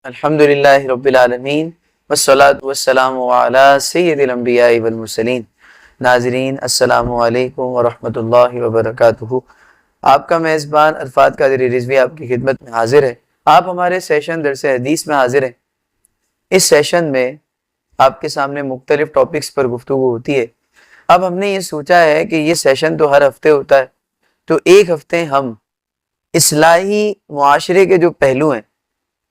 الحمدللہ رب العالمین والصلاة والسلام علی سید الانبیاء والمرسلین۔ ناظرین السلام علیکم ورحمۃ اللہ وبرکاتہ۔ آپ کا میزبان عرفات قادری رضوی آپ کی خدمت میں حاضر ہے۔ آپ ہمارے سیشن درس حدیث میں حاضر ہیں۔ اس سیشن میں آپ کے سامنے مختلف ٹاپکس پر گفتگو ہوتی ہے۔ اب ہم نے یہ سوچا ہے کہ یہ سیشن تو ہر ہفتے ہوتا ہے، تو ایک ہفتے ہم اصلاحی معاشرے کے جو پہلو ہیں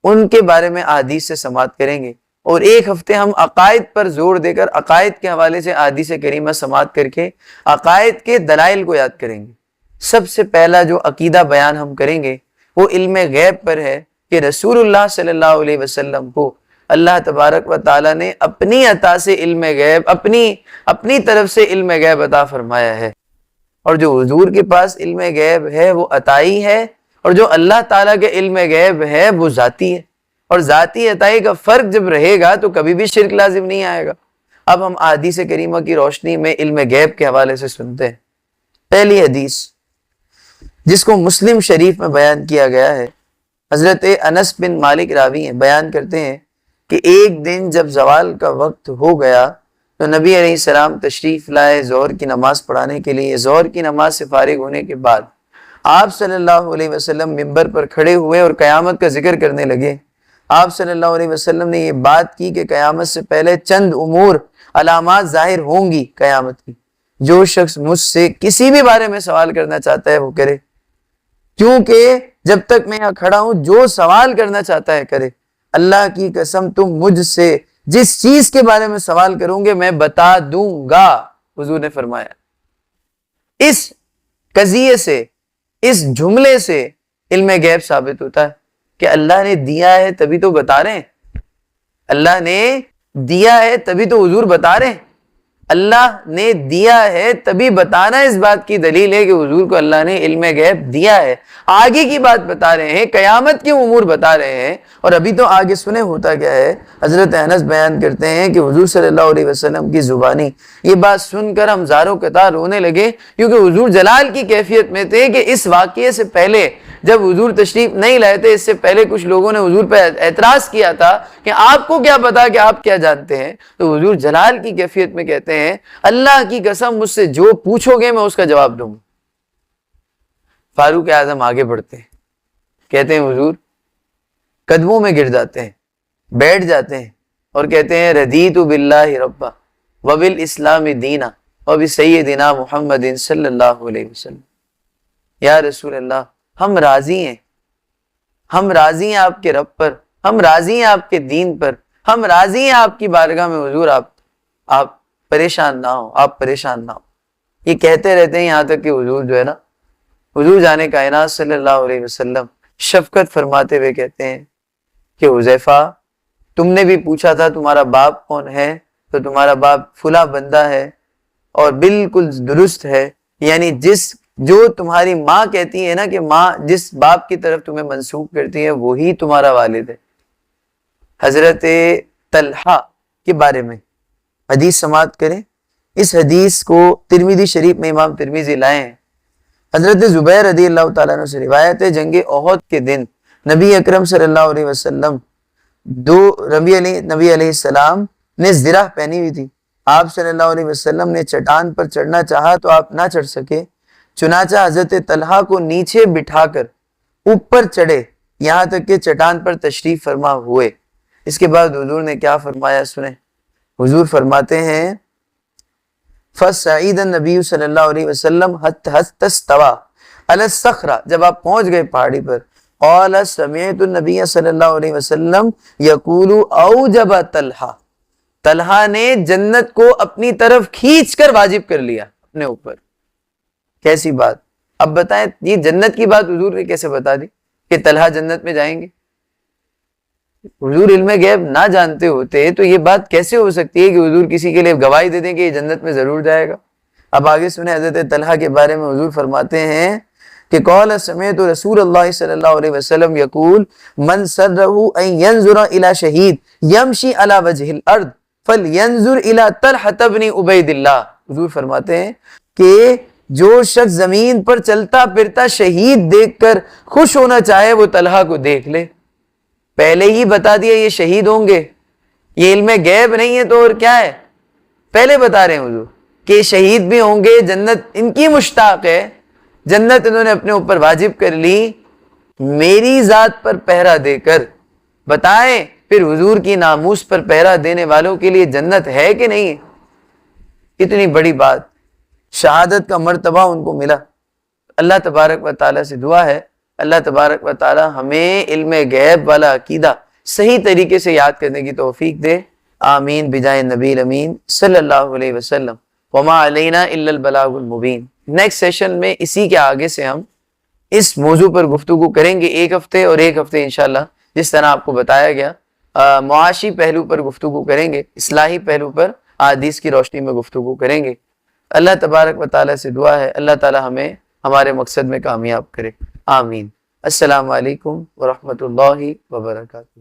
ان کے بارے میں احادیث سے سماعت کریں گے، اور ایک ہفتے ہم عقائد پر زور دے کر عقائد کے حوالے سے احادیث کریمہ سماعت کر کے عقائد کے دلائل کو یاد کریں گے۔ سب سے پہلا جو عقیدہ بیان ہم کریں گے وہ علم غیب پر ہے کہ رسول اللہ صلی اللہ علیہ وسلم کو اللہ تبارک و تعالی نے اپنی عطا سے علم غیب اپنی طرف سے علم غیب عطا فرمایا ہے، اور جو حضور کے پاس علم غیب ہے وہ عطائی ہے، اور جو اللہ تعالیٰ کے علم غیب ہے وہ ذاتی ہے، اور ذاتی عطائی کا فرق جب رہے گا تو کبھی بھی شرک لازم نہیں آئے گا۔ اب ہم احادیث کریمہ کی روشنی میں علم غیب کے حوالے سے سنتے ہیں۔ پہلی حدیث جس کو مسلم شریف میں بیان کیا گیا ہے، حضرت انس بن مالک راوی ہیں، بیان کرتے ہیں کہ ایک دن جب زوال کا وقت ہو گیا تو نبی علیہ السلام تشریف لائے ظہر کی نماز پڑھانے کے لیے۔ ظہر کی نماز سے فارغ ہونے کے بعد آپ صلی اللہ علیہ وسلم منبر پر کھڑے ہوئے اور قیامت کا ذکر کرنے لگے۔ آپ صلی اللہ علیہ وسلم نے یہ بات کی کہ قیامت سے پہلے چند امور علامات ظاہر ہوں گی قیامت کی، جو شخص مجھ سے کسی بھی بارے میں سوال کرنا چاہتا ہے وہ کرے، کیونکہ جب تک میں یہاں کھڑا ہوں جو سوال کرنا چاہتا ہے کرے۔ اللہ کی قسم تم مجھ سے جس چیز کے بارے میں سوال کروں گے میں بتا دوں گا، حضور نے فرمایا۔ اس قضیے سے، اس جملے سے علم غیب ثابت ہوتا ہے کہ اللہ نے دیا ہے تبھی تو بتا رہے ہیں، اللہ نے دیا ہے تبھی تو حضور بتا رہے ہیں، اللہ نے دیا ہے تبھی بتانا اس بات کی دلیل ہے کہ حضور کو اللہ نے علم غیب دیا ہے۔ آگے کی بات بتا رہے ہیں، قیامت کے امور بتا رہے ہیں، اور ابھی تو آگے سنے ہوتا کیا ہے۔ حضرت انس بیان کرتے ہیں کہ حضور صلی اللہ علیہ وسلم کی زبانی یہ بات سن کر ہم زاروں قطار رونے لگے، کیونکہ حضور جلال کی کیفیت میں تھے کہ اس واقعے سے پہلے جب حضور تشریف نہیں لائے تھے، اس سے پہلے کچھ لوگوں نے حضور پہ اعتراض کیا تھا کہ آپ کو کیا پتا کہ آپ کیا جانتے ہیں، تو حضور جلال کی کیفیت میں کہتے ہیں اللہ کی قسم مجھ سے جو پوچھو گے میں اس کا جواب دوں گا۔ فاروق اعظم آگے بڑھتے ہیں، کہتے ہیں حضور قدموں میں گر جاتے ہیں، بیٹھ جاتے ہیں اور کہتے ہیں رضیت باللہ ربا وبالاسلام دینا وبسیدنا محمد صلی اللہ علیہ وسلم۔ یا رسول اللہ ہم راضی ہیں، ہم راضی ہیں آپ کے رب پر، ہم راضی ہیں آپ کے دین پر، ہم راضی ہیں آپ کی بارگاہ میں حضور، آپ پریشان نہ ہو، آپ پریشان نہ ہو۔ یہ کہتے رہتے ہیں یہاں تک کہ حضور جو ہے نا، حضور جانے کائنات صلی اللہ علیہ وسلم شفقت فرماتے ہوئے کہتے ہیں کہ حذیفہ تم نے بھی پوچھا تھا تمہارا باپ کون ہے، تو تمہارا باپ فلاں بندہ ہے اور بالکل درست ہے، یعنی جو تمہاری ماں کہتی ہے نا کہ ماں جس باپ کی طرف تمہیں منسوب کرتی ہے وہی تمہارا والد ہے۔ حضرت طلحہ کے بارے میں حدیث سماعت کریں۔ اس حدیث کو ترمذی شریف میں امام ترمذی لائے ہیں۔ حضرت زبیر رضی اللہ تعالیٰ عنہ سے روایت ہے، جنگ احد کے دن نبی اکرم صلی اللہ علیہ وسلم نبی علیہ السلام نے زرہ پہنی ہوئی تھی۔ آپ صلی اللہ علیہ وسلم نے چٹان پر چڑھنا چاہا تو آپ نہ چڑھ سکے، چنانچہ حضرت طلحہ کو نیچے بٹھا کر اوپر چڑھے یہاں تک کہ چٹان پر تشریف فرما ہوئے۔ اس کے بعد حضور نے کیا فرمایا سنیں۔ حضور فرماتے ہیں فَصَعِيدَ النَّبِيُّ صلی اللہ علیہ وسلم حَتَّى اسْتَوَىٰ عَلَى الصَّخْرَةِ، جب آپ پہنچ گئے پہاڑی پر، قَالَ سَمِعْتُ النَّبِيَّ صلی اللہ علیہ وسلم يَقُولُ أَوْجَبَ طلحہ، طلحہ نے جنت کو اپنی طرف کھینچ کر واجب کر لیا اپنے اوپر۔ کیسی بات! اب بتائیں یہ جنت کی بات حضور نے کیسے بتا دی کہ طلحہ جنت میں جائیں گے؟ حضور علم غیب نہ جانتے ہوتے تو یہ بات کیسے ہو سکتی ہے کہ حضور کسی کے لیے گواہی دے دیں کہ یہ جنت میں ضرور جائے گا؟ اب آگے سنیں، حضرت طلحہ کے بارے میں حضور فرماتے ہیں کہ قال سمعت رسول اللہ صلی اللہ علیہ وسلم یقول من سرہ ان ینظر الی شہید یمشی علی وجہ الارض فلینظر الی طلحہ بن عبید اللہ۔ حضور فرماتے ہیں کہ جو شخص زمین پر چلتا پھرتا شہید دیکھ کر خوش ہونا چاہے وہ طلحہ کو دیکھ لے۔ پہلے ہی بتا دیا یہ شہید ہوں گے، یہ علم غیب نہیں ہے تو اور کیا ہے، پہلے بتا رہے ہیں حضور کہ شہید بھی ہوں گے، جنت ان کی مشتاق ہے، جنت انہوں نے اپنے اوپر واجب کر لی، میری ذات پر پہرا دے کر بتائیں پھر حضور کی ناموس پر پہرا دینے والوں کے لیے جنت ہے کہ نہیں ہے؟ اتنی بڑی بات، شہادت کا مرتبہ ان کو ملا۔ اللہ تبارک و تعالیٰ سے دعا ہے اللہ تبارک و تعالیٰ ہمیں علم غیب والا عقیدہ صحیح طریقے سے یاد کرنے کی توفیق دے، آمین بجائے نبی الامین صلی اللہ علیہ وسلم۔ وما علینا الا البلاغ المبین۔ نیکسٹ سیشن میں اسی کے آگے سے ہم اس موضوع پر گفتگو کریں گے، ایک ہفتے اور ایک ہفتے انشاءاللہ جس طرح آپ کو بتایا گیا معاشی پہلو پر گفتگو کریں گے، اصلاحی پہلو پر احادیث کی روشنی میں گفتگو کریں گے۔ اللہ تبارک و تعالیٰ سے دعا ہے اللہ تعالیٰ ہمیں ہمارے مقصد میں کامیاب کرے، آمین۔ السلام علیکم ورحمۃ اللہ وبرکاتہ۔